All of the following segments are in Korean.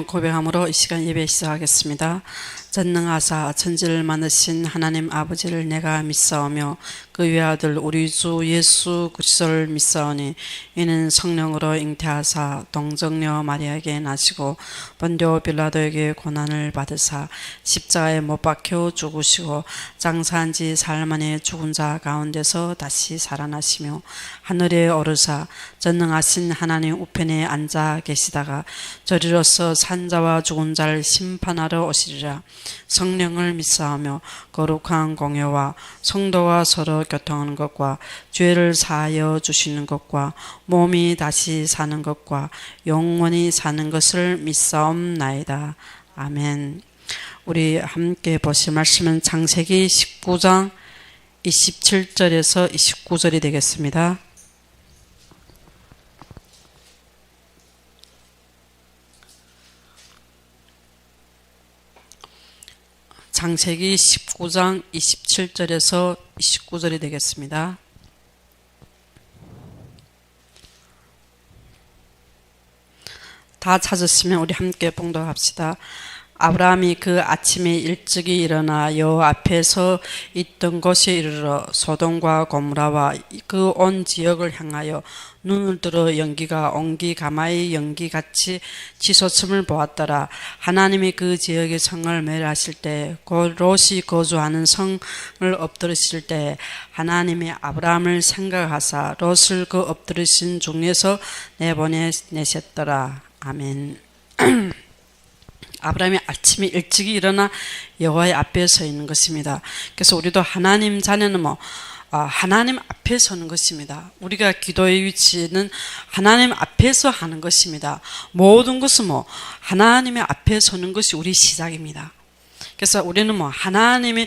고백함으로 이 시간 예배 시작하겠습니다. 전능하사 천지를 만드신 하나님 아버지를 내가 믿사오며 그 외아들 우리 주 예수 그리스도를 믿사오니 이는 성령으로 잉태하사 동정녀 마리아에게 나시고 본디오 빌라도에게 고난을 받으사 십자가에 못 박혀 죽으시고 장사한 지 사흘 만에 죽은 자 가운데서 다시 살아나시며 하늘에 오르사 전능하신 하나님 우편에 앉아 계시다가 저리로서 산자와 죽은 자를 심판하러 오시리라. 성령을 믿사오며 거룩한 공예와 성도와 서로 교통하는 것과 죄를 사하여 주시는 것과 몸이 다시 사는 것과 영원히 사는 것을 믿사옵나이다. 아멘. 우리 함께 보실 말씀은 창세기 19장 27절에서 29절이 되겠습니다. 창세기 19장 27절에서 29절이 되겠습니다. 다 찾으시면 우리 함께 봉독합시다. 아브라함이 그 아침에 일찍이 일어나 여호와 앞에서 있던 곳에 이르러 소돔과 고모라와 그 온 지역을 향하여 눈을 들어 연기가 온기 가마의 연기같이 치솟음을 보았더라. 하나님이 그 지역의 성을 멸하실 때 곧 롯이 거주하는 성을 엎드리실 때 하나님이 아브라함을 생각하사 롯을 그 엎드리신 중에서 내보내셨더라. 아멘. 아브라함이 아침에 일찍이 일어나 여호와의 앞에 서 있는 것입니다. 그래서 우리도 하나님 자녀는 하나님 앞에 서는 것입니다. 우리가 기도의 위치는 하나님 앞에서 하는 것입니다. 모든 것은 하나님의 앞에 서는 것이 우리 시작입니다. 그래서 우리는 하나님이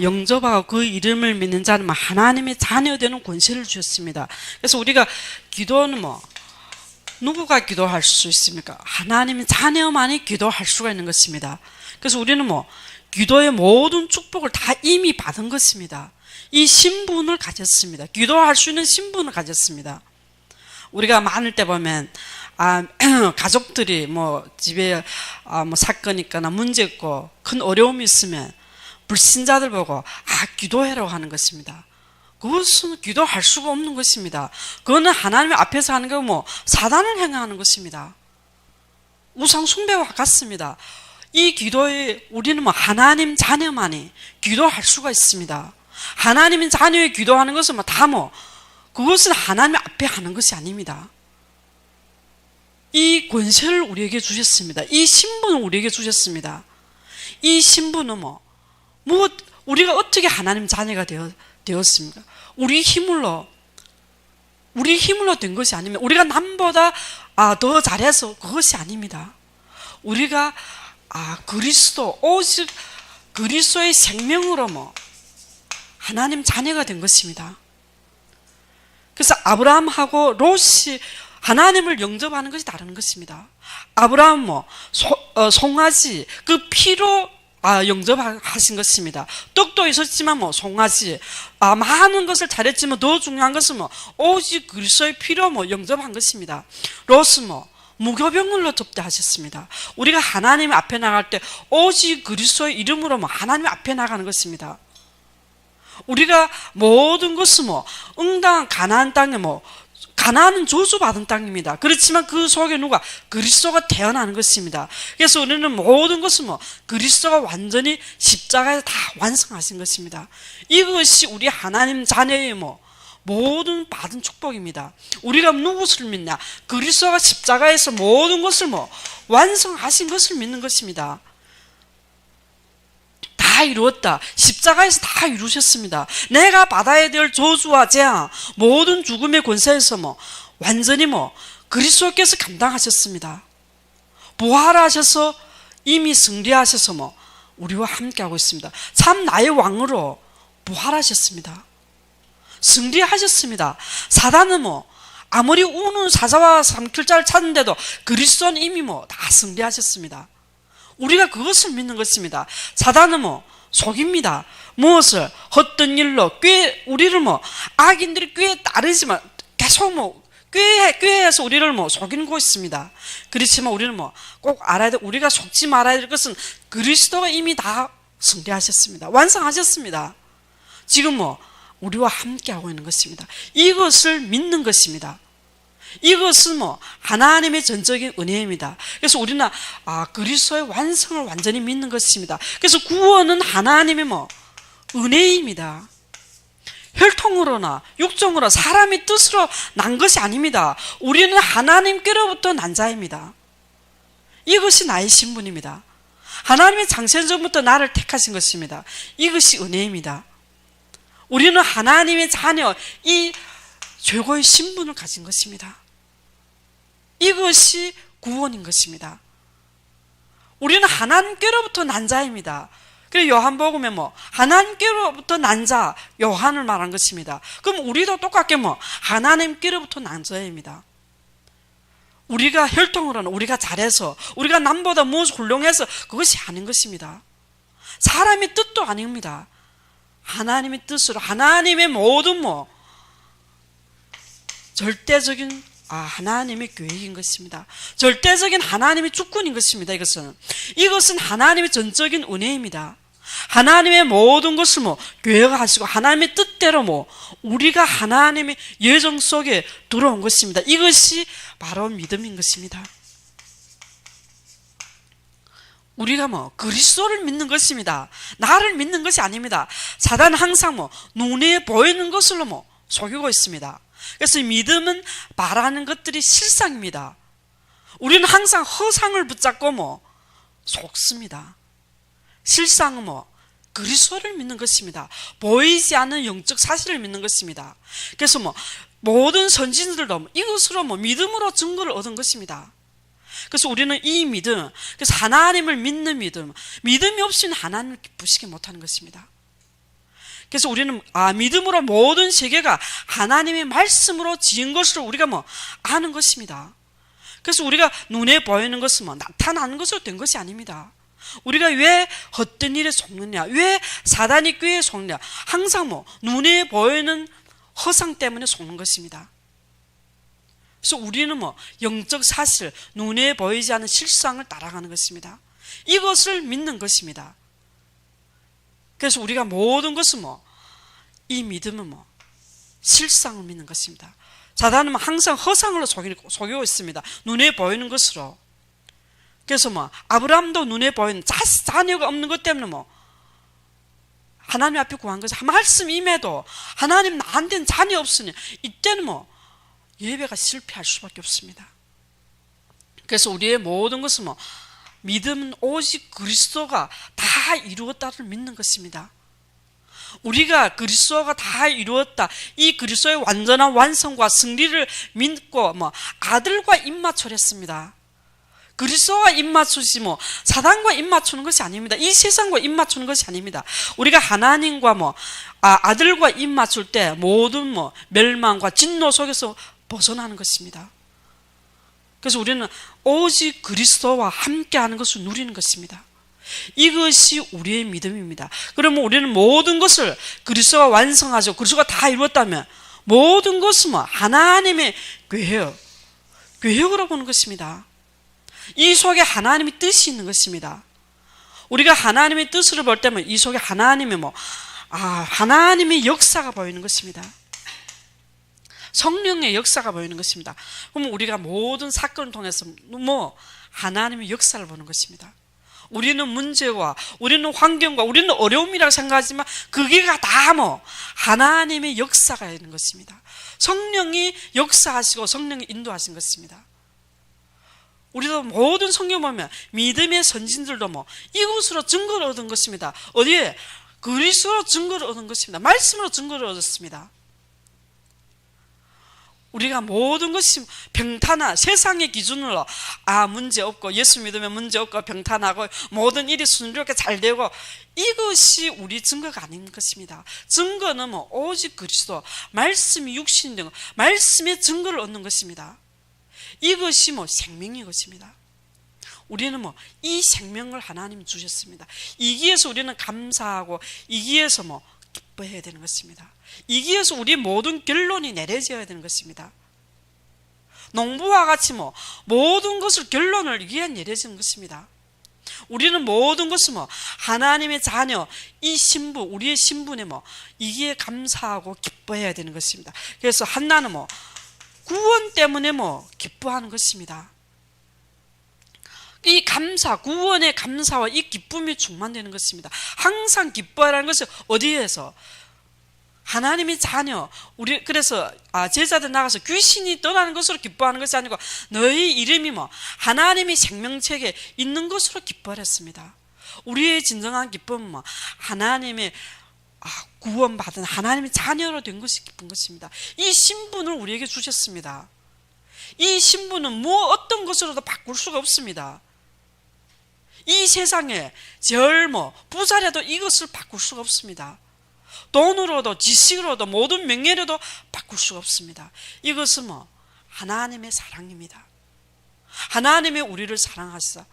영접하고 그 이름을 믿는 자는 하나님의 자녀 되는 권세를 주셨습니다. 그래서 우리가 기도는 누구가 기도할 수 있습니까? 하나님의 자녀만이 기도할 수가 있는 것입니다. 그래서 우리는 기도의 모든 축복을 다 이미 받은 것입니다. 이 신분을 가졌습니다. 기도할 수 있는 신분을 가졌습니다. 우리가 많을 때 보면 가족들이 집에 사건이 있거나 문제 있고 큰 어려움이 있으면 불신자들 보고 기도해라고 하는 것입니다. 그것은 기도할 수가 없는 것입니다. 그거는 하나님 앞에서 하는 게 사단을 행하는 것입니다. 우상 숭배와 같습니다. 이 기도에 우리는 하나님 자녀만이 기도할 수가 있습니다. 하나님 자녀의 기도하는 것은 그것은 하나님 앞에 하는 것이 아닙니다. 이 권세를 우리에게 주셨습니다. 이 신분을 우리에게 주셨습니다. 이 신분은 우리가 어떻게 하나님 자녀가 되었습니까? 우리 힘으로 된 것이 아닙니다. 우리가 남보다 더 잘해서 그것이 아닙니다. 우리가 오직 그리스도의 생명으로 하나님 자녀가 된 것입니다. 그래서 아브라함하고 롯이 하나님을 영접하는 것이 다른 것입니다. 아브라함은 송아지 그 피로 영접하신 것입니다. 떡도 있었지만 송아지 많은 것을 잘했지만 더 중요한 것은 오직 그리스도의 피로 영접한 것입니다. 롯은 무교병을로 접대하셨습니다. 우리가 하나님 앞에 나갈 때 오직 그리스도의 이름으로 하나님 앞에 나가는 것입니다. 우리가 모든 것은 응당한 가나안 땅에 가나안은 저주받은 땅입니다. 그렇지만 그 속에 누가? 그리스도가 태어나는 것입니다. 그래서 우리는 모든 것은 그리스도가 완전히 십자가에서 다 완성하신 것입니다. 이것이 우리 하나님 자녀의 모든 받은 축복입니다. 우리가 누구를 믿냐? 그리스도가 십자가에서 모든 것을 완성하신 것을 믿는 것입니다. 다 이루었다. 십자가에서 다 이루셨습니다. 내가 받아야 될 저주와 재앙, 모든 죽음의 권세에서 완전히 그리스도께서 감당하셨습니다. 부활하셔서 이미 승리하셔서 우리와 함께하고 있습니다. 참 나의 왕으로 부활하셨습니다. 승리하셨습니다. 사단은 아무리 우는 사자와 삼킬자를 찾는데도 그리스도는 이미 다 승리하셨습니다. 우리가 그것을 믿는 것입니다. 사단은 속입니다. 무엇을? 헛된 일로 우리를 악인들이 꾀에 따르지만 계속 교회에서 우리를 속이고 있습니다. 그렇지만 우리는 꼭 알아야 돼. 우리가 속지 말아야 될 것은 그리스도가 이미 다 승리하셨습니다. 완성하셨습니다. 지금 우리와 함께하고 있는 것입니다. 이것을 믿는 것입니다. 이것은 하나님의 전적인 은혜입니다. 그래서 우리는 그리스도의 완성을 완전히 믿는 것입니다. 그래서 구원은 하나님의 은혜입니다. 혈통으로나 육정으로 사람의 뜻으로 난 것이 아닙니다. 우리는 하나님께로부터 난 자입니다. 이것이 나의 신분입니다. 하나님의 창세전부터 나를 택하신 것입니다. 이것이 은혜입니다. 우리는 하나님의 자녀, 이 최고의 신분을 가진 것입니다. 이것이 구원인 것입니다. 우리는 하나님께로부터 난 자입니다. 그래서 요한복음에 하나님께로부터 난 자, 요한을 말한 것입니다. 그럼 우리도 똑같게 하나님께로부터 난 자입니다. 우리가 혈통으로는 우리가 잘해서, 우리가 남보다 무엇 훌륭해서 그것이 아닌 것입니다. 사람의 뜻도 아닙니다. 하나님의 뜻으로, 하나님의 모든 절대적인 하나님의 계획인 것입니다. 절대적인 하나님의 주권인 것입니다. 이것은 하나님의 전적인 은혜입니다. 하나님의 모든 것을 계획하시고 하나님의 뜻대로 우리가 하나님의 예정 속에 들어온 것입니다. 이것이 바로 믿음인 것입니다. 우리가 그리스도를 믿는 것입니다. 나를 믿는 것이 아닙니다. 사단은 항상 눈에 보이는 것으로 속이고 있습니다. 그래서 믿음은 말하는 것들이 실상입니다. 우리는 항상 허상을 붙잡고 속습니다. 실상은 그리스도를 믿는 것입니다. 보이지 않는 영적 사실을 믿는 것입니다. 그래서 모든 선진들도 이것으로 믿음으로 증거를 얻은 것입니다. 그래서 우리는 이 믿음, 그래서 하나님을 믿는 믿음, 믿음이 없이는 하나님을 기쁘시게 못하는 것입니다. 그래서 우리는 믿음으로 모든 세계가 하나님의 말씀으로 지은 것으로 우리가 아는 것입니다. 그래서 우리가 눈에 보이는 것은 나타나는 것으로 된 것이 아닙니다. 우리가 왜 헛된 일에 속느냐, 왜 사단이 꾀에 속느냐, 항상 눈에 보이는 허상 때문에 속는 것입니다. 그래서 우리는 영적 사실, 눈에 보이지 않는 실상을 따라가는 것입니다. 이것을 믿는 것입니다. 그래서 우리가 모든 것은 이 믿음은 실상을 믿는 것입니다. 사단은 항상 허상으로 속이고 있습니다. 눈에 보이는 것으로. 그래서 아브라함도 눈에 보이는 자녀가 없는 것 때문에 하나님 앞에 구한 것이 말씀 임해도 하나님 나한테는 자녀 없으니 이때는 예배가 실패할 수밖에 없습니다. 그래서 우리의 모든 것은 믿음은 오직 그리스도가 다 이루었다를 믿는 것입니다. 우리가 그리스도가 다 이루었다, 이 그리스도의 완전한 완성과 승리를 믿고 아들과 입맞추렸습니다. 그리스도와 입맞추지 사단과 입맞추는 것이 아닙니다. 이 세상과 입맞추는 것이 아닙니다. 우리가 하나님과 아들과 입맞출 때 모든 멸망과 진노 속에서 벗어나는 것입니다. 그래서 우리는 오직 그리스도와 함께하는 것을 누리는 것입니다. 이것이 우리의 믿음입니다. 그러면 우리는 모든 것을 그리스도가 완성하죠. 그리스도가 다 이루었다면 모든 것은 하나님의 계획으로 보는 것입니다. 이 속에 하나님의 뜻이 있는 것입니다. 우리가 하나님의 뜻을 볼 때면 이 속에 하나님의 하나님의 역사가 보이는 것입니다. 성령의 역사가 보이는 것입니다. 그러면 우리가 모든 사건을 통해서 하나님의 역사를 보는 것입니다. 우리는 문제와 우리는 환경과 우리는 어려움이라고 생각하지만 그게가 다 하나님의 역사가 있는 것입니다. 성령이 역사하시고 성령이 인도하신 것입니다. 우리도 모든 성경 보면 믿음의 선진들도 이것으로 증거를 얻은 것입니다. 어디에? 그리스도로 증거를 얻은 것입니다. 말씀으로 증거를 얻었습니다. 우리가 모든 것이 평탄한 세상의 기준으로 문제 없고 예수 믿으면 문제 없고 평탄하고 모든 일이 순조롭게 잘 되고 이것이 우리 증거가 아닌 것입니다. 증거는 오직 그리스도 말씀이 육신이 된 것, 말씀의 증거를 얻는 것입니다. 이것이 생명인 것입니다. 우리는 이 생명을 하나님 주셨습니다. 이기에서 우리는 감사하고 이기에서 기뻐해야 되는 것입니다. 이기에서 우리 모든 결론이 내려져야 되는 것입니다. 농부와 같이 모든 것을 결론을 위해 내려지는 것입니다. 우리는 모든 것을 하나님의 자녀, 이 신분, 우리의 신분에 이기에 감사하고 기뻐해야 되는 것입니다. 그래서 한나는 구원 때문에 기뻐하는 것입니다. 이 감사, 구원의 감사와 이 기쁨이 충만되는 것입니다. 항상 기뻐하라는 것은 어디에서? 하나님의 자녀, 우리 그래서 제자들 나가서 귀신이 떠나는 것으로 기뻐하는 것이 아니고 너희 이름이 하나님의 생명책에 있는 것으로 기뻐했습니다. 우리의 진정한 기쁨은 하나님의 구원받은 하나님의 자녀로 된 것이 기쁜 것입니다. 이 신분을 우리에게 주셨습니다. 이 신분은 어떤 것으로도 바꿀 수가 없습니다. 이 세상에 부자라도 이것을 바꿀 수가 없습니다. 돈으로도 지식으로도 모든 명예로도 바꿀 수가 없습니다. 이것은 하나님의 사랑입니다. 하나님의 우리를 사랑하시사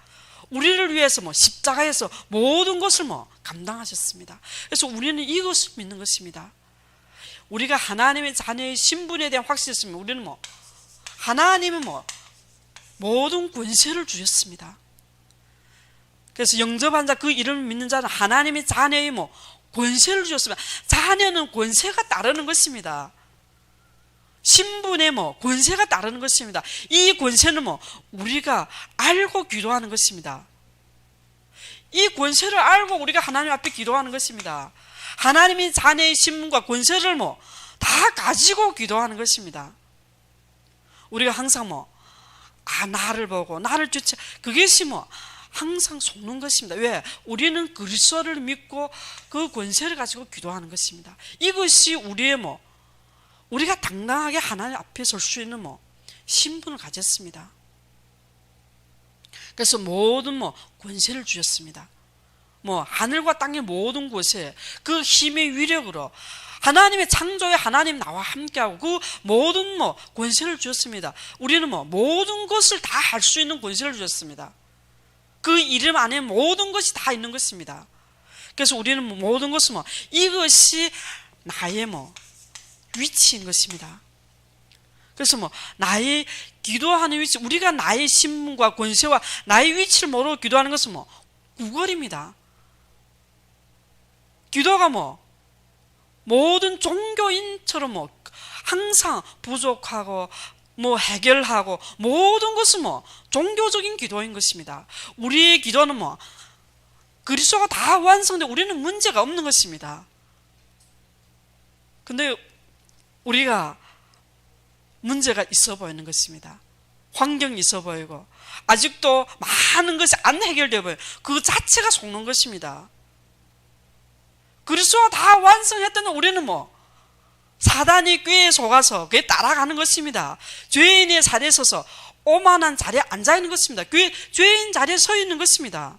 우리를 위해서 십자가에서 모든 것을 감당하셨습니다. 그래서 우리는 이것을 믿는 것입니다. 우리가 하나님의 자녀의 신분에 대한 확신이 있으면 우리는 하나님은 모든 권세를 주셨습니다. 그래서 영접한 자, 그 이름을 믿는 자는 하나님의 자녀의 권세를 주셨습니다. 자녀는 권세가 따르는 것입니다. 신분에 권세가 따르는 것입니다. 이 권세는 우리가 알고 기도하는 것입니다. 이 권세를 알고 우리가 하나님 앞에 기도하는 것입니다. 하나님의 자녀의 신분과 권세를 다 가지고 기도하는 것입니다. 우리가 항상 나를 보고 나를 쫓아, 그것이 항상 속는 것입니다. 왜? 우리는 그리스도를 믿고 그 권세를 가지고 기도하는 것입니다. 이것이 우리의 우리가 당당하게 하나님 앞에 설 수 있는 신분을 가졌습니다. 그래서 모든 권세를 주셨습니다. 하늘과 땅의 모든 곳에 그 힘의 위력으로 하나님의 창조에 하나님 나와 함께하고 그 모든 권세를 주셨습니다. 우리는 모든 것을 다 할 수 있는 권세를 주셨습니다. 그 이름 안에 모든 것이 다 있는 것입니다. 그래서 우리는 모든 것은 이것이 나의 위치인 것입니다. 그래서 나의 기도하는 위치, 우리가 나의 신분과 권세와 나의 위치를 모르고 기도하는 것은 구걸입니다. 기도가 모든 종교인처럼 항상 부족하고 해결하고 모든 것은 종교적인 기도인 것입니다. 우리의 기도는 그리스도가 다 완성돼 우리는 문제가 없는 것입니다. 근데 우리가 문제가 있어 보이는 것입니다. 환경이 있어 보이고 아직도 많은 것이 안 해결되어 보여요. 그 자체가 속는 것입니다. 그리스도가 다 완성했다는 우리는 사단이 꾀에 속아서 그에 따라가는 것입니다. 죄인의 자리에 서서 오만한 자리에 앉아있는 것입니다. 죄인 자리에 서 있는 것입니다.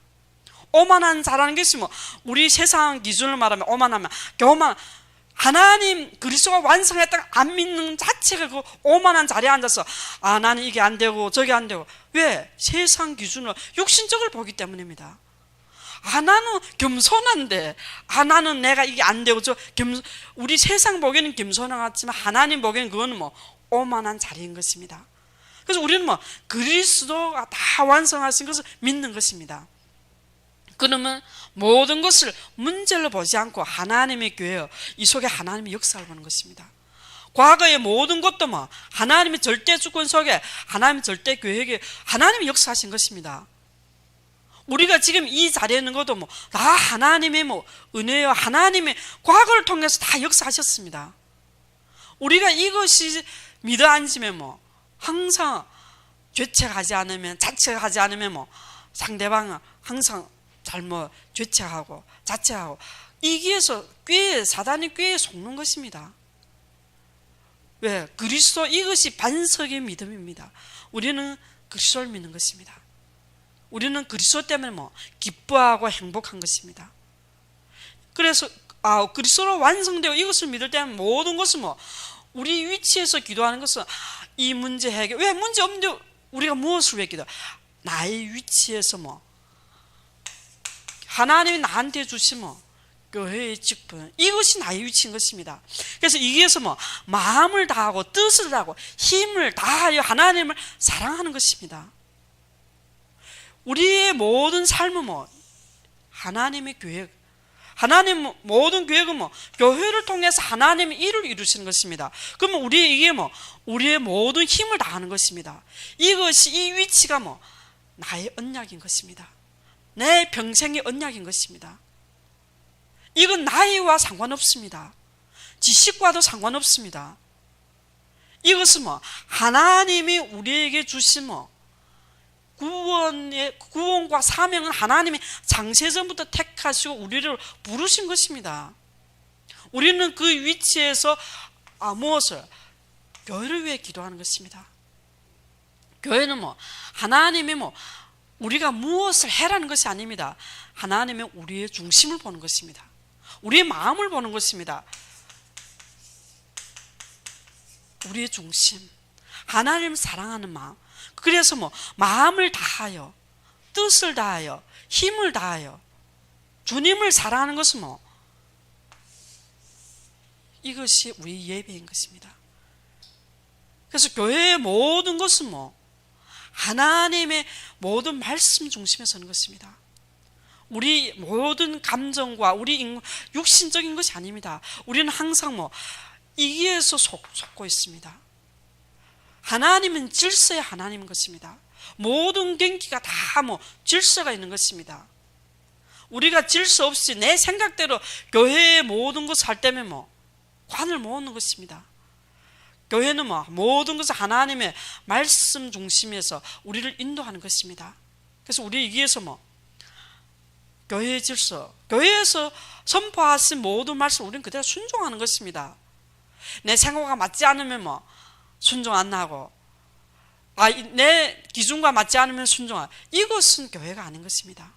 오만한 자라는 것이 우리 세상 기준을 말하면 오만하면 교만, 하나님 그리스도가 완성했다가 안 믿는 자체가 그 오만한 자리에 앉아서 나는 이게 안 되고 저게 안 되고. 왜? 세상 기준으로 육신적을 보기 때문입니다. 나는 겸손한데 나는 내가 이게 안 되고 우리 세상 보기에는 겸손한 것 같지만 하나님 보기에는 그거는 오만한 자리인 것입니다. 그래서 우리는 그리스도가 다 완성하신 것을 믿는 것입니다. 그러면 모든 것을 문제로 보지 않고 하나님의 교회, 이 속에 하나님의 역사를 보는 것입니다. 과거의 모든 것도 하나님의 절대 주권 속에 하나님의 절대 계획에 하나님이 역사하신 것입니다. 우리가 지금 이 자리에 있는 것도 다 하나님의 은혜와 하나님의 과거를 통해서 다 역사하셨습니다. 우리가 이것이 믿어 앉으면 항상 죄책하지 않으면, 자책하지 않으면 상대방은 항상 잘못 죄책하고 자책하고, 이기에서 사단의 꾀에 속는 것입니다. 왜? 그리스도, 이것이 반석의 믿음입니다. 우리는 그리스도를 믿는 것입니다. 우리는 그리스도 때문에 기뻐하고 행복한 것입니다. 그래서 그리스도로 완성되고 이것을 믿을 때는 모든 것은 우리 위치에서 기도하는 것은 이 문제 해결, 왜 문제 없는데 우리가 무엇을 왜 기도? 나의 위치에서 하나님이 나한테 주신 교회의 직분, 이것이 나의 위치인 것입니다. 그래서 여기에서 뭐 마음을 다하고 뜻을 다하고 힘을 다하여 하나님을 사랑하는 것입니다. 우리의 모든 삶은 뭐 하나님의 계획, 하나님 모든 계획은 뭐 교회를 통해서 하나님의 일을 이루시는 것입니다. 그러면 이게 뭐 우리의 모든 힘을 다하는 것입니다. 이것이, 이 위치가 뭐 나의 언약인 것입니다. 내 평생의 언약인 것입니다. 이건 나이와 상관없습니다. 지식과도 상관없습니다. 이것은 뭐 하나님이 우리에게 주신 뭐 구원과 사명은 하나님이 창세전부터 택하시고 우리를 부르신 것입니다. 우리는 그 위치에서 무엇을? 교회를 위해 기도하는 것입니다. 교회는 뭐 하나님이 뭐 우리가 무엇을 해라는 것이 아닙니다. 하나님은 우리의 중심을 보는 것입니다. 우리의 마음을 보는 것입니다. 우리의 중심, 하나님을 사랑하는 마음. 그래서 뭐 마음을 다하여, 뜻을 다하여, 힘을 다하여 주님을 사랑하는 것은 뭐 이것이 우리 예배인 것입니다. 그래서 교회의 모든 것은 뭐 하나님의 모든 말씀 중심에 서는 것입니다. 우리 모든 감정과 우리 육신적인 것이 아닙니다. 우리는 항상 뭐 이기에서 속고 있습니다. 하나님은 질서의 하나님인 것입니다. 모든 경기가 다 뭐 질서가 있는 것입니다. 우리가 질서 없이 내 생각대로 교회의 모든 것을 할 때면 뭐 관을 모으는 것입니다. 교회는 뭐 모든 것을 하나님의 말씀 중심에서 우리를 인도하는 것입니다. 그래서 우리 여기에서 뭐 교회의 질서, 교회에서 선포하신 모든 말씀 우리는 그대로 순종하는 것입니다. 내 생각과 맞지 않으면 뭐 순종 안 하고, 내 기준과 맞지 않으면 순종하고, 이것은 교회가 아닌 것입니다.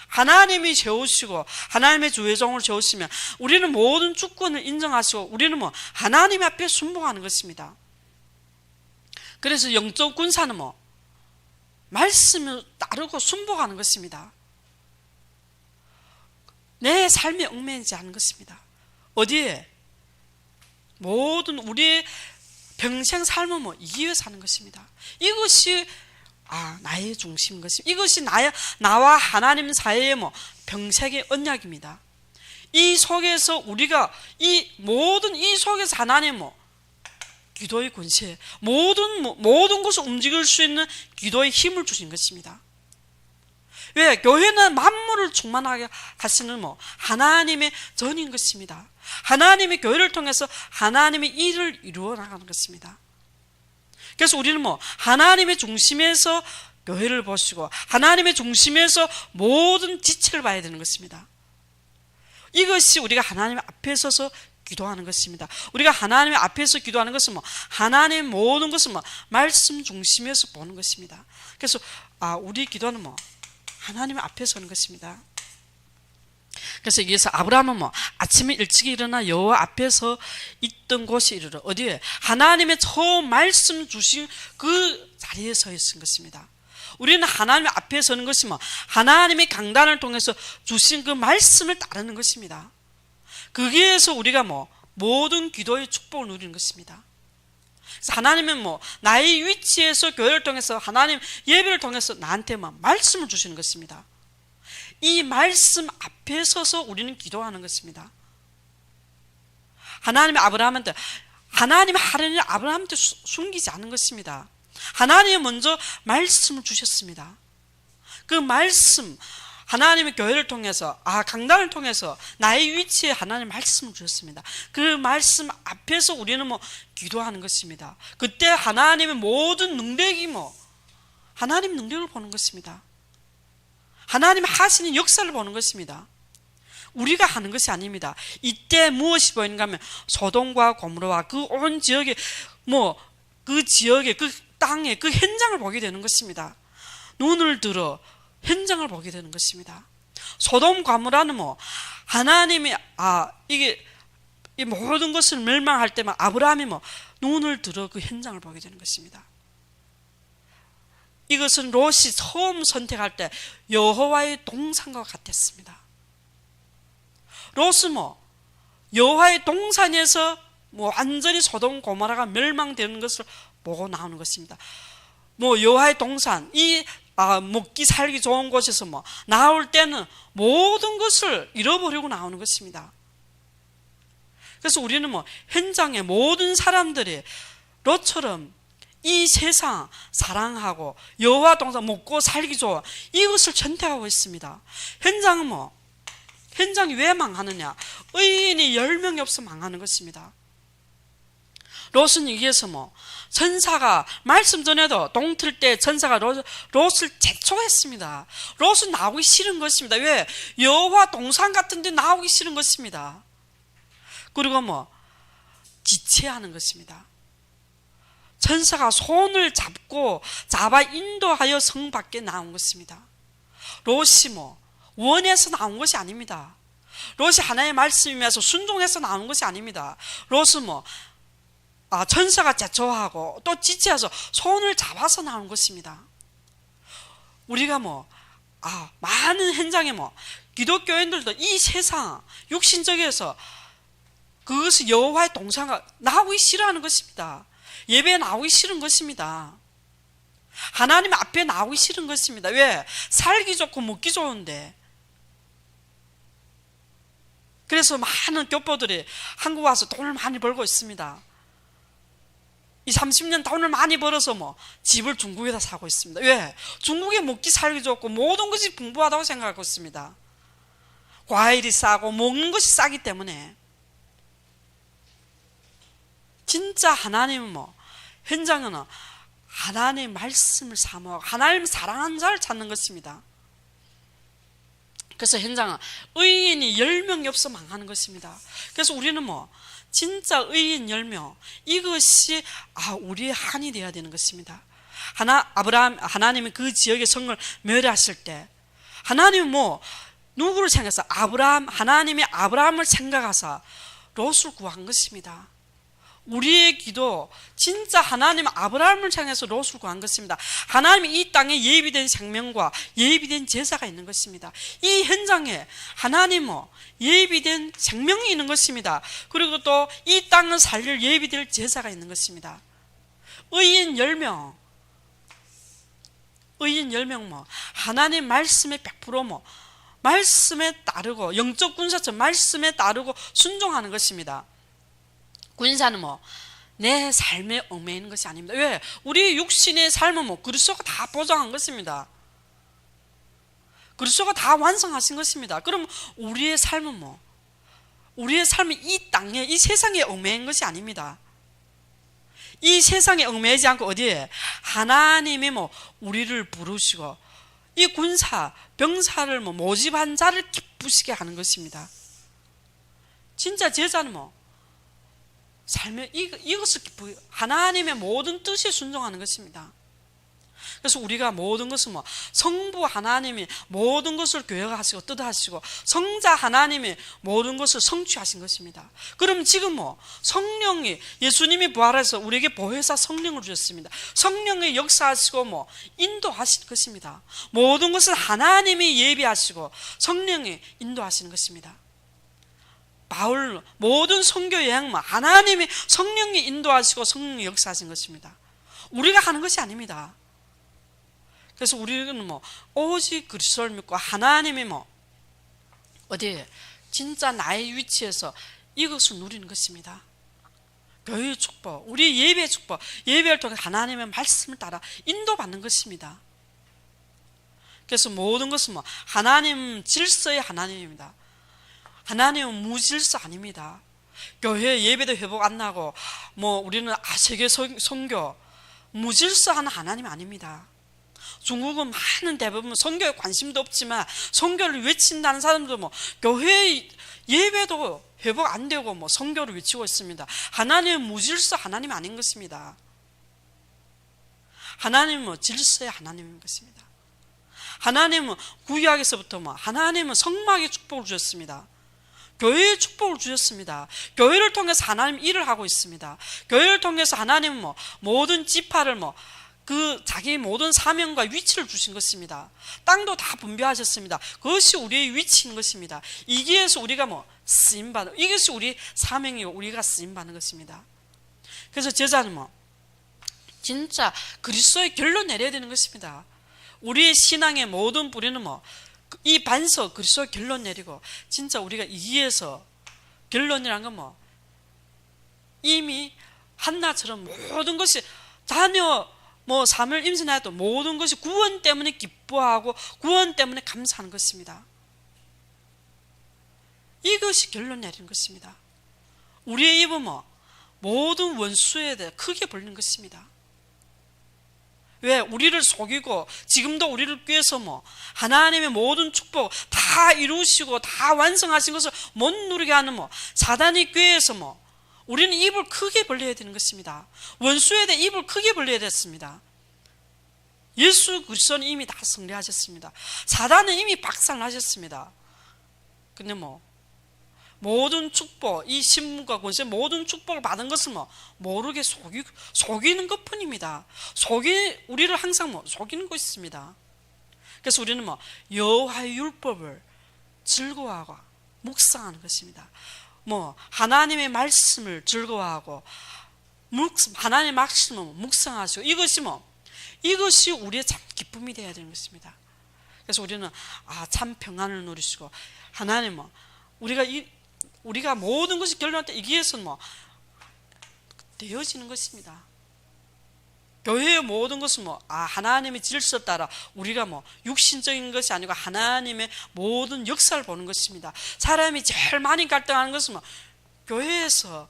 하나님이 세우시고 하나님의 주의종을 세우시면 우리는 모든 주권을 인정하시고 우리는 뭐 하나님 앞에 순종하는 것입니다. 그래서 영적 군사는 뭐 말씀을 따르고 순종하는 것입니다. 내 삶에 얽매이지 않은 것입니다. 어디에? 모든 우리의 평생 삶은 뭐 이기 위해 사는 것입니다. 이것이 나의 중심인 것입니다. 이것이 나와 하나님 사이의 뭐 평생의 언약입니다. 이 속에서 우리가 이 속에서 하나님 뭐 기도의 권세, 모든 것을 움직일 수 있는 기도의 힘을 주신 것입니다. 왜? 교회는 만물을 충만하게 하시는 뭐 하나님의 전인 것입니다. 하나님의 교회를 통해서 하나님의 일을 이루어 나가는 것입니다. 그래서 우리는 뭐 하나님의 중심에서 교회를 보시고 하나님의 중심에서 모든 지체를 봐야 되는 것입니다. 이것이 우리가 하나님 앞에 서서 기도하는 것입니다. 우리가 하나님 앞에서 기도하는 것은 뭐 하나님 모든 것은 뭐 말씀 중심에서 보는 것입니다. 그래서 우리 기도는 뭐 하나님 앞에 서는 것입니다. 그래서 여기서 아브라함은 뭐 아침에 일찍 일어나 여호와 앞에서 있던 곳이 이르러 어디에? 하나님의 처음 말씀 주신 그 자리에 서 있은 것입니다. 우리는 하나님 앞에 서는 것이 뭐 하나님의 강단을 통해서 주신 그 말씀을 따르는 것입니다. 거기에서 우리가 뭐 모든 기도의 축복을 누리는 것입니다. 그래서 하나님은 뭐 나의 위치에서 교회를 통해서 하나님 예배를 통해서 나한테만 말씀을 주시는 것입니다. 이 말씀 앞에 서서 우리는 기도하는 것입니다. 하나님이 아브라함한테 하나님의 하려는 일 아브라함한테 숨기지 않은 것입니다. 하나님이 먼저 말씀을 주셨습니다. 그 말씀, 하나님의 교회를 통해서 강단을 통해서 나의 위치에 하나님 말씀을 주셨습니다. 그 말씀 앞에서 우리는 뭐 기도하는 것입니다. 그때 하나님의 모든 능력이 뭐 하나님 능력을 보는 것입니다. 하나님 하시는 역사를 보는 것입니다. 우리가 하는 것이 아닙니다. 이때 무엇이 보이는가 하면 소돔과 고모라와 그 온 지역에 뭐 그 지역에 그 땅에 그 현장을 보게 되는 것입니다. 눈을 들어 현장을 보게 되는 것입니다. 소돔 고모라는 뭐 하나님이 이게 이 모든 것을 멸망할 때만 아브라함이 뭐 눈을 들어 그 현장을 보게 되는 것입니다. 이것은 롯이 처음 선택할 때 여호와의 동산과 같았습니다. 롯은 여호와의 동산에서 완전히 소돔 고모라가 멸망되는 것을 보고 나오는 것입니다. 여호와의 동산, 이 먹기 살기 좋은 곳에서 나올 때는 모든 것을 잃어버리고 나오는 것입니다. 그래서 우리는 현장의 모든 사람들이 롯처럼 이 세상 사랑하고 여호와 동산 먹고 살기 좋아 이것을 선택하고 있습니다. 현장이 왜 망하느냐? 의인이 10명이 없어 망하는 것입니다. 롯은 여기에서 천사가 말씀 전에도 동틀 때 천사가 롯을 재촉했습니다. 롯은 나오기 싫은 것입니다. 왜? 여호와 동산 같은 데 나오기 싫은 것입니다. 그리고 지체하는 것입니다. 천사가 손을 잡아 인도하여 성 밖에 나온 것입니다. 롯이 원해서 나온 것이 아닙니다. 롯이 하나님의 말씀이면서 순종해서 나오는 것이 아닙니다. 롯은 천사가 제초하고 또 지체해서 손을 잡아서 나온 것입니다. 우리가 많은 현장에 기독교인들도 이 세상 육신적에서 그것이 여호와의 동산과 나오기 싫어하는 것입니다. 예배에 나오기 싫은 것입니다. 하나님 앞에 나오기 싫은 것입니다. 왜? 살기 좋고 먹기 좋은데. 그래서 많은 교포들이 한국 와서 돈을 많이 벌고 있습니다. 이 30년 돈을 많이 벌어서 집을 중국에다 사고 있습니다. 왜? 중국에 먹기 살기 좋고 모든 것이 풍부하다고 생각하고 있습니다. 과일이 싸고 먹는 것이 싸기 때문에. 진짜 하나님은 현장은 하나님의 말씀을 사모하고 하나님 사랑하는 자를 찾는 것입니다. 그래서 현장은 의인이 10명이 없어 망하는 것입니다. 그래서 우리는 진짜 의인 10명, 이것이 우리의 한이 되어야 되는 것입니다. 하나님이 그 지역의 성을 멸하실 때 하나님은 누구를 생각해서 하나님이 아브라함을 생각하사 롯을 구한 것입니다. 우리의 기도 진짜 하나님 아브라함을 향해서 롯을 구한 것입니다. 하나님이 이 땅에 예비된 생명과 예비된 제사가 있는 것입니다. 이 현장에 하나님은 예비된 생명이 있는 것입니다. 그리고 또 이 땅을 살릴 예비될 제사가 있는 것입니다. 의인 10명 하나님 말씀에 100% 말씀에 따르고 영적 군사처럼 말씀에 따르고 순종하는 것입니다. 군사는 내 삶에 얽매이는 것이 아닙니다. 왜? 우리 육신의 삶은 그리스도가 다 보장한 것입니다. 그리스도가 다 완성하신 것입니다. 그럼 우리의 삶은 우리의 삶이 이 땅에 이 세상에 얽매인 것이 아닙니다. 이 세상에 얽매이지 않고 어디에? 하나님이 우리를 부르시고 이 군사 병사를 모집한 자를 기쁘시게 하는 것입니다. 진짜 제자는 삶에 이것을 기쁘게 하나님의 모든 뜻에 순종하는 것입니다. 그래서 우리가 모든 것은 성부 하나님이 모든 것을 교역하시고 뜻하시고 성자 하나님이 모든 것을 성취하신 것입니다. 그럼 지금 성령이 예수님이 부활해서 우리에게 보혜사 성령을 주셨습니다. 성령이 역사하시고 인도하시는 것입니다. 모든 것은 하나님이 예비하시고 성령이 인도하시는 것입니다. 바울 모든 선교 여행 하나님이 성령이 인도하시고 성령이 역사하신 것입니다. 우리가 하는 것이 아닙니다. 그래서 우리는 오직 그리스도를 믿고 하나님이 어디에 진짜 나의 위치에서 이것을 누리는 것입니다. 교회의 축복, 우리 예배의 축복, 예배를 통해 하나님의 말씀을 따라 인도받는 것입니다. 그래서 모든 것은 하나님 질서의 하나님입니다. 하나님은 무질서 아닙니다. 교회 예배도 회복 안 나고 우리는 세계 선교 무질서하는 하나님 아닙니다. 중국은 많은 대부분 선교에 관심도 없지만 선교를 외친다는 사람도 교회 예배도 회복 안 되고 선교를 외치고 있습니다. 하나님은 무질서 하나님 아닌 것입니다. 하나님은 질서의 하나님인 것입니다. 하나님은 구약에서부터 하나님은 성막의 축복을 주셨습니다. 교회의 축복을 주셨습니다. 교회를 통해서 하나님 일을 하고 있습니다. 교회를 통해서 하나님은 모든 지파를 자기 모든 사명과 위치를 주신 것입니다. 땅도 다 분배하셨습니다. 그것이 우리의 위치인 것입니다. 이기에서 우리가 쓰임받는, 이것이 우리 사명이고 우리가 쓰임받는 것입니다. 그래서 제자는 진짜 그리스도의 결론 내려야 되는 것입니다. 우리의 신앙의 모든 뿌리는 이 반석 그리스도의 결론 내리고, 진짜 우리가 이기에서 결론이란 건 이미 한나처럼 모든 것이 자녀 사무엘 임신하여도 모든 것이 구원 때문에 기뻐하고 구원 때문에 감사하는 것입니다. 이것이 결론 내리는 것입니다. 우리의 입은 모든 원수에 대해 크게 벌린 것입니다. 왜? 우리를 속이고 지금도 우리를 꾀해서 하나님의 모든 축복 다 이루시고 다 완성하신 것을 못 누리게 하는 사단이 꾀해서 우리는 입을 크게 벌려야 되는 것입니다. 원수에 대해 입을 크게 벌려야 됐습니다. 예수 그리스도는 이미 다 승리하셨습니다. 사단은 이미 박살나셨습니다. 근데 모든 축복, 이 신문과 권세 모든 축복을 받은 것을 모르게 속이는 것뿐입니다. 우리를 항상 속이는 것입니다. 그래서 우리는 여호와의 율법을 즐거워하고 묵상하는 것입니다. 하나님의 말씀을 즐거워하고 하나님의 말씀을 묵상하시고, 이것이 우리의 참 기쁨이 되어야 되는 것입니다. 그래서 우리는 참 평안을 누리시고, 하나님 우리가 모든 것이 결론할 때 이기에서는 되어지는 것입니다. 교회의 모든 것은 하나님의 질서 따라 우리가 육신적인 것이 아니고 하나님의 모든 역사를 보는 것입니다. 사람이 제일 많이 갈등하는 것은 교회에서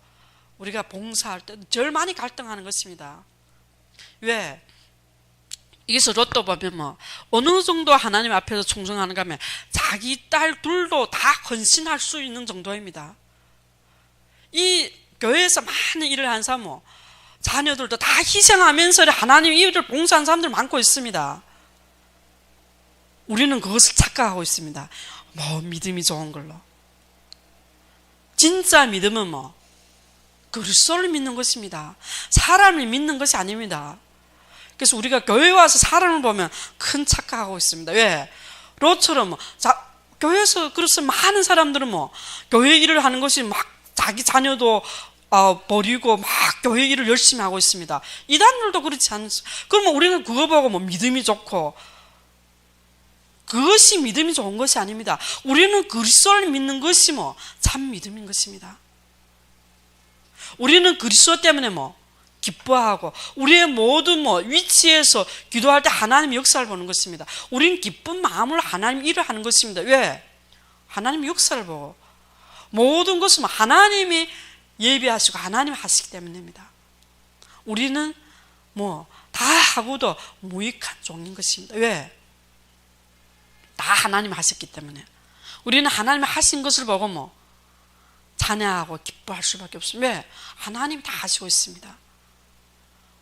우리가 봉사할 때 제일 많이 갈등하는 것입니다. 왜? 여기서 로또 보면 어느 정도 하나님 앞에서 충성하는가 하면 자기 딸 둘도 다 헌신할 수 있는 정도입니다. 이 교회에서 많은 일을 하는 사람은 자녀들도 다 희생하면서 하나님 일을 봉사하는 사람들 많고 있습니다. 우리는 그것을 착각하고 있습니다. 믿음이 좋은 걸로. 진짜 믿음은 그리스도를 믿는 것입니다. 사람을 믿는 것이 아닙니다. 그래서 우리가 교회에 와서 사람을 보면 큰 착각하고 있습니다. 왜? 롯처럼 교회에서 그래서 많은 사람들은 교회 일을 하는 것이 자기 자녀도 버리고 교회 일을 열심히 하고 있습니다. 이단들도 그렇지 않습니다. 그러면 우리는 그거 보고 믿음이 좋고, 그것이 믿음이 좋은 것이 아닙니다. 우리는 그리스도를 믿는 것이 참 믿음인 것입니다. 우리는 그리스도 때문에 기뻐하고, 우리의 모든 위치에서 기도할 때 하나님의 역사를 보는 것입니다. 우리는 기쁜 마음으로 하나님 일을 하는 것입니다. 왜? 하나님의 역사를 보고, 모든 것은 하나님이 예비하시고 하나님이 하시기 때문입니다. 우리는 다 하고도 무익한 종인 것입니다. 왜? 다 하나님이 하셨기 때문에. 우리는 하나님이 하신 것을 보고 찬양하고 기뻐할 수밖에 없습니다. 왜? 하나님이 다 하시고 있습니다.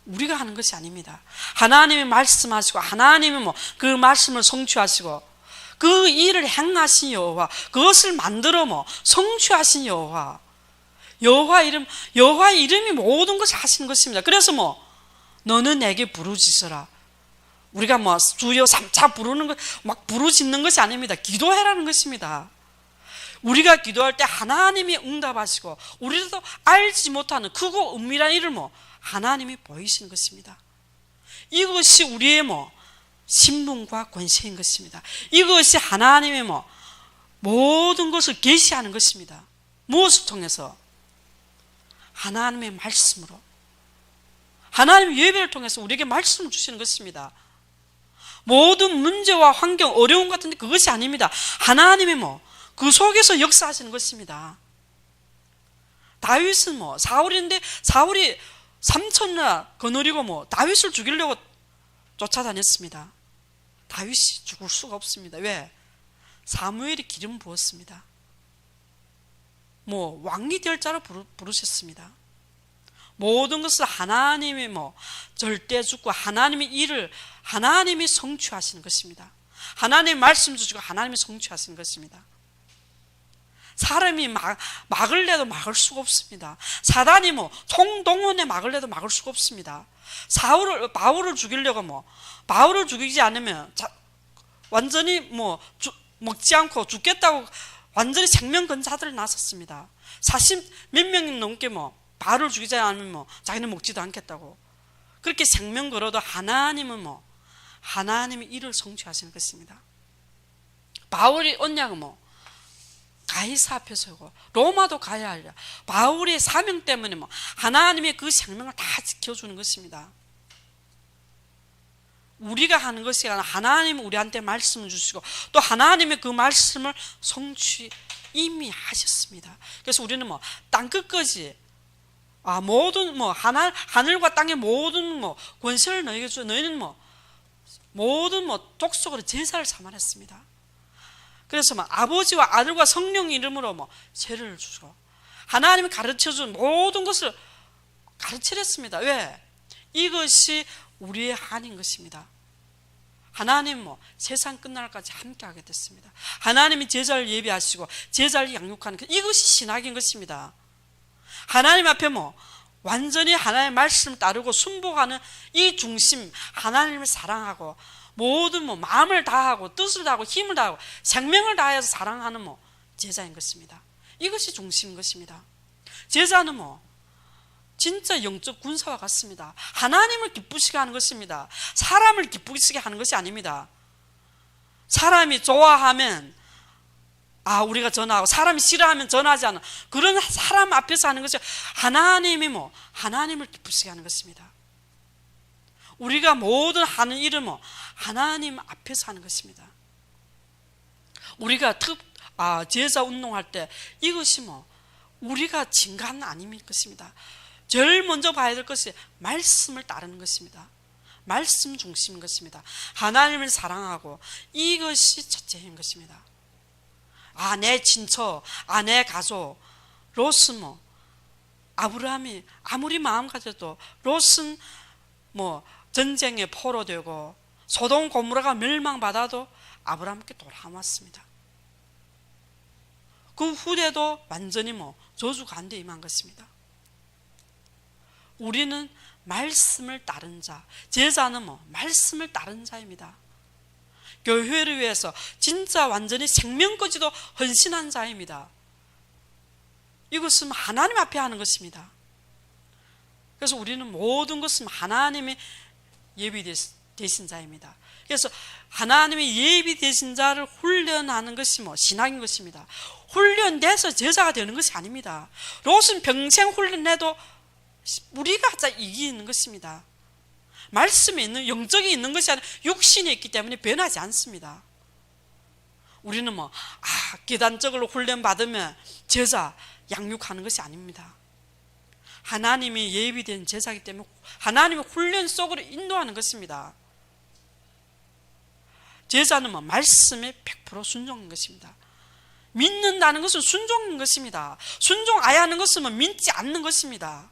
우리가 하는 것이 아닙니다. 하나님이 말씀하시고 하나님이 그 말씀을 성취하시고 그 일을 행하신 여호와, 그것을 만들어 성취하신 여호와, 여호와의 이름이 모든 것을 하시는 것입니다. 그래서 너는 내게 부르짖어라. 우리가 주여 삼차 부르는 것, 부르짖는 것이 아닙니다. 기도해라는 것입니다. 우리가 기도할 때 하나님이 응답하시고, 우리도 알지 못하는 크고 은밀한 일을 하나님이 보이시는 것입니다. 이것이 우리의 신분과 권세인 것입니다. 이것이 하나님의 모든 것을 계시하는 것입니다. 무엇을 통해서? 하나님의 말씀으로. 하나님의 예배를 통해서 우리에게 말씀을 주시는 것입니다. 모든 문제와 환경, 어려움 같은데 그것이 아닙니다. 하나님의 그 속에서 역사하시는 것입니다. 다윗은 사울인데 사울이 3천이나 거느리고 다윗을 죽이려고 쫓아다녔습니다. 다윗이 죽을 수가 없습니다. 왜? 사무엘이 기름 부었습니다. 왕이 될 자로 부르셨습니다. 모든 것을 하나님이 절대주권, 하나님의 일을 하나님이 성취하시는 것입니다. 하나님의 말씀 주시고 하나님이 성취하시는 것입니다. 사람이 막을 내도 막을 수가 없습니다. 사단이 총동원에 막을 내도 막을 수가 없습니다. 바울을 죽이려고 바울을 죽이지 않으면 완전히 먹지 않고 죽겠다고 완전히 생명건자들을 나섰습니다. 40 몇 명 넘게 바울을 죽이지 않으면 자기는 먹지도 않겠다고. 그렇게 생명 걸어도 하나님은 하나님의 일을 성취하시는 것입니다. 바울이 언약은 가이사 앞에 서고 로마도 가야 하리라. 바울의 사명 때문에 하나님의 그 생명을 다 지켜주는 것입니다. 우리가 하는 것이 아니라 하나님은 우리한테 말씀을 주시고 또 하나님의 그 말씀을 성취 이미 하셨습니다. 그래서 우리는 땅끝까지 모든 하늘과 땅의 모든 권세를 너희에게 주. 너희는 모든 족속으로 제사를 삼아냈습니다. 그래서 아버지와 아들과 성령 이름으로 죄를 주고 하나님이 가르쳐준 모든 것을 가르치랬습니다. 왜? 이것이 우리의 한인 것입니다. 하나님 세상 끝날까지 함께 하게 됐습니다. 하나님이 제자를 예비하시고 제자를 양육하는 이것이 신학인 것입니다. 하나님 앞에 완전히 하나님의 말씀을 따르고 순복하는 이 중심, 하나님을 사랑하고 모든 마음을 다하고 뜻을 다하고 힘을 다하고 생명을 다해서 사랑하는 제자인 것입니다. 이것이 중심인 것입니다. 제자는 진짜 영적 군사와 같습니다. 하나님을 기쁘시게 하는 것입니다. 사람을 기쁘시게 하는 것이 아닙니다. 사람이 좋아하면 우리가 전하고 사람이 싫어하면 전하지 않는 그런 사람 앞에서 하는 것이 하나님이 하나님을 기쁘시게 하는 것입니다. 우리가 모든 하는 일은 하나님 앞에서 하는 것입니다. 우리가 제자 운동할 때 이것이 우리가 진간 아닌 것입니다. 제일 먼저 봐야 될 것이 말씀을 따르는 것입니다. 말씀 중심인 것입니다. 하나님을 사랑하고 이것이 첫째인 것입니다. 내 친척, 내 가족, 롯은 아브라함이 아무리 마음 가져도 롯은 전쟁에 포로되고 소돔 고모라가 멸망받아도 아브라함께 돌아왔습니다. 그 후대도 완전히 저주 가운데 임한 것입니다. 우리는 말씀을 따른 자, 제자는 말씀을 따른 자입니다. 교회를 위해서 진짜 완전히 생명까지도 헌신한 자입니다. 이것은 하나님 앞에 하는 것입니다. 그래서 우리는 모든 것은 하나님의 예비되신 자입니다. 그래서 하나님의 예비되신 자를 훈련하는 것이 신학인 것입니다. 훈련돼서 제자가 되는 것이 아닙니다. 롯은 평생 훈련해도 우리가 이기는 것입니다. 말씀이 있는 영적이 있는 것이 아니라 육신이 있기 때문에 변하지 않습니다. 우리는 계단적으로 훈련받으면 제자 양육하는 것이 아닙니다. 하나님이 예비된 제자이기 때문에 하나님의 훈련 속으로 인도하는 것입니다. 제자는 말씀에 100% 순종인 것입니다. 믿는다는 것은 순종인 것입니다. 순종 아예 하는 것은 믿지 않는 것입니다.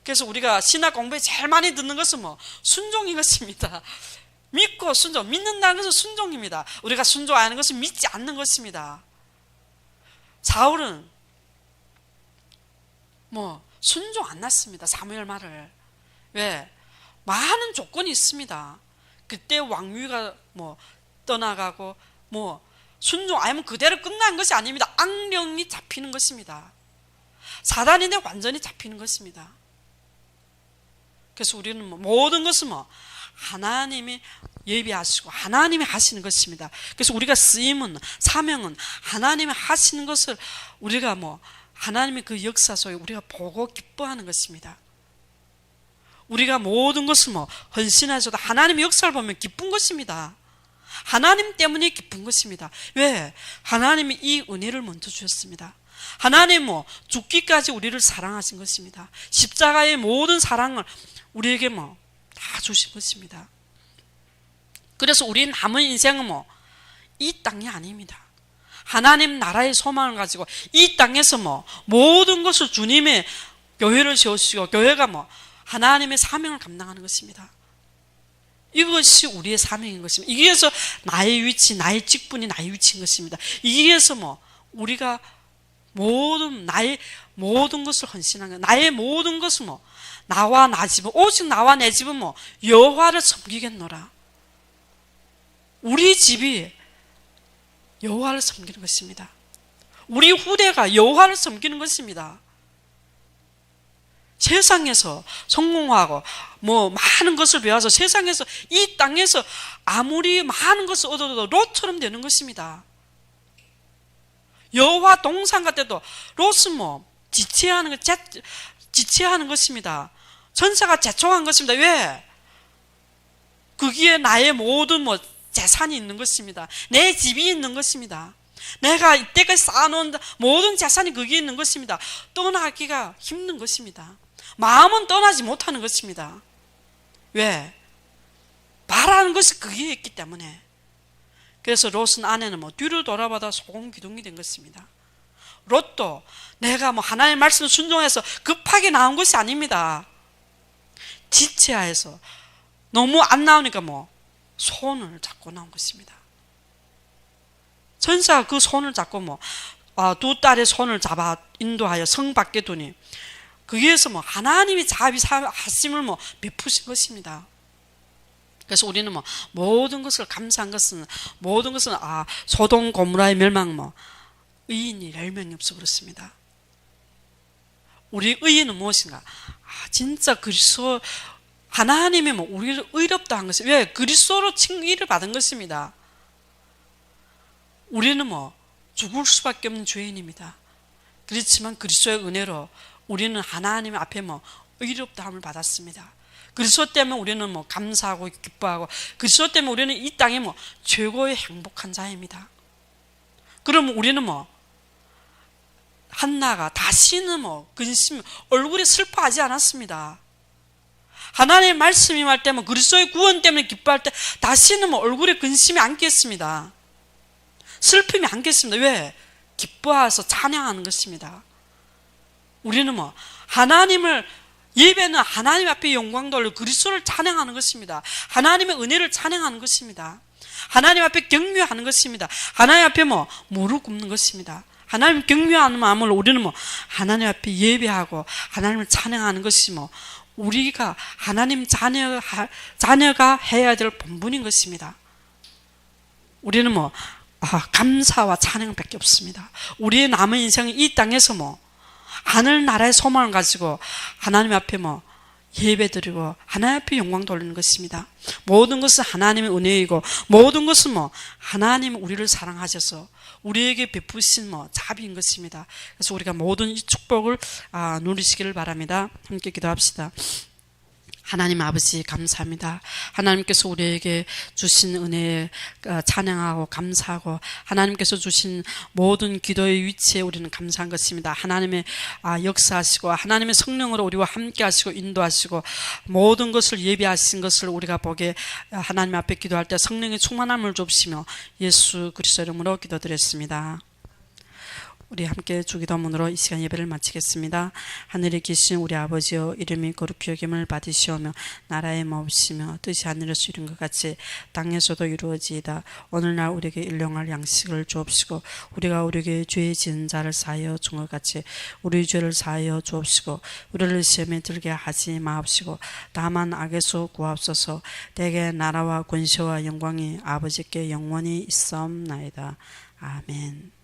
그래서 우리가 신학 공부에 제일 많이 듣는 것은 순종인 것입니다. 믿고 순종, 믿는다는 것은 순종입니다. 우리가 순종하는 것은 믿지 않는 것입니다. 사울은 순종 안 났습니다. 사무엘 말을. 왜? 많은 조건이 있습니다. 그때 왕위가 떠나가고 순종 안 하면 그대로 끝난 것이 아닙니다. 악령이 잡히는 것입니다. 사단인데 완전히 잡히는 것입니다. 그래서 우리는 모든 것은 하나님이 예비하시고 하나님이 하시는 것입니다. 그래서 우리가 쓰임은 사명은 하나님이 하시는 것을 우리가 하나님의 그 역사 속에 우리가 보고 기뻐하는 것입니다. 우리가 모든 것을 헌신해서도 하나님의 역사를 보면 기쁜 것입니다. 하나님 때문에 기쁜 것입니다. 왜? 하나님이 이 은혜를 먼저 주셨습니다. 하나님 죽기까지 우리를 사랑하신 것입니다. 십자가의 모든 사랑을 우리에게 다 주신 것입니다. 그래서 우리는 남은 인생은 이 땅이 아닙니다. 하나님 나라의 소망을 가지고 이 땅에서 모든 것을 주님의 교회를 세우시고 교회가 하나님의 사명을 감당하는 것입니다. 이것이 우리의 사명인 것입니다. 이게서 나의 위치, 나의 직분이 나의 위치인 것입니다. 이게서 우리가 나의 모든 것을 헌신한 것, 나의 모든 것은 나와 나 집은 오직 나와 내 집은 여호와를 섬기겠노라. 우리 집이 여호와를 섬기는 것입니다. 우리 후대가 여호와를 섬기는 것입니다. 세상에서 성공하고 많은 것을 배워서 세상에서 이 땅에서 아무리 많은 것을 얻어도 롯처럼 되는 것입니다. 여호와 동산 같아도 롯은 지체하는 것입니다. 전사가 재촉한 것입니다. 왜? 거기에 나의 모든 재산이 있는 것입니다. 내 집이 있는 것입니다. 내가 이때까지 쌓아놓은 모든 재산이 거기에 있는 것입니다. 떠나기가 힘든 것입니다. 마음은 떠나지 못하는 것입니다. 왜? 바라는 것이 거기에 있기 때문에. 그래서 롯은 아내는 뒤를 돌아봐다 소금기둥이 된 것입니다. 롯도 내가 하나님의 말씀 순종해서 급하게 나온 것이 아닙니다. 지체하여서 너무 안 나오니까 손을 잡고 나온 것입니다. 전사가 그 손을 잡고 두 딸의 손을 잡아 인도하여 성 밖에 두니 거기에서 하나님이 자비하심을 베푸신 것입니다. 그래서 우리는 모든 것을 감사한 것은 소돔 고모라의 멸망 의인이 10명이 없어 그렇습니다. 우리 의인은 무엇인가? 진짜 그리스도 하나님이 우리를 의롭다 한 것이 왜? 그리스도로 칭의를 받은 것입니다. 우리는 죽을 수밖에 없는 죄인입니다. 그렇지만 그리스도의 은혜로 우리는 하나님 앞에 의롭다함을 받았습니다. 그리스도 때문에 우리는 감사하고 기뻐하고 그리스도 때문에 우리는 이 땅에 최고의 행복한 자입니다. 그럼 우리는 한나가 다시는 근심 얼굴에 슬퍼하지 않았습니다. 하나님의 말씀이 말 때 그리스도의 구원 때문에 기뻐할 때 다시는 얼굴에 근심이 안겠습니다. 슬픔이 안겠습니다. 왜? 기뻐해서 찬양하는 것입니다. 우리는 하나님을 예배는 하나님 앞에 영광 돌려 그리스도를 찬양하는 것입니다. 하나님의 은혜를 찬양하는 것입니다. 하나님 앞에 경배하는 것입니다. 하나님 앞에 무릎 꿇는 것입니다. 하나님 경배하는 마음으로 우리는 하나님 앞에 예배하고 하나님을 찬양하는 것이 우리가 하나님 자녀가 해야 될 본분인 것입니다. 우리는 감사와 찬양밖에 없습니다. 우리의 남은 인생은 이 땅에서 하늘나라의 소망을 가지고 하나님 앞에 예배드리고 하나님 앞에 영광 돌리는 것입니다. 모든 것은 하나님의 은혜이고 모든 것은 하나님은 우리를 사랑하셔서 우리에게 베푸신 자비인 것입니다. 그래서 우리가 모든 이 축복을 누리시기를 바랍니다. 함께 기도합시다. 하나님 아버지 감사합니다. 하나님께서 우리에게 주신 은혜에 찬양하고 감사하고 하나님께서 주신 모든 기도의 위치에 우리는 감사한 것입니다. 하나님의 역사하시고 하나님의 성령으로 우리와 함께 하시고 인도하시고 모든 것을 예비하신 것을 우리가 보게 하나님 앞에 기도할 때 성령의 충만함을 줍시며 예수 그리스도 이름으로 기도드렸습니다. 우리 함께 주기도문으로 이 시간 예배를 마치겠습니다. 하늘에 계신 우리 아버지여 이름이 거룩히 여김을 받으시오며 나라의 마옵시며 뜻이 하늘에서 이룬 것 같이 땅에서도 이루어지이다. 오늘날 우리에게 일용할 양식을 주옵시고 우리가 우리에게 죄 지은 자를 사하여 준 것 같이 우리 죄를 사하여 주옵시고 우리를 시험에 들게 하지 마옵시고 다만 악에서 구하옵소서. 대개 나라와 권세와 영광이 아버지께 영원히 있사옵나이다. 아멘.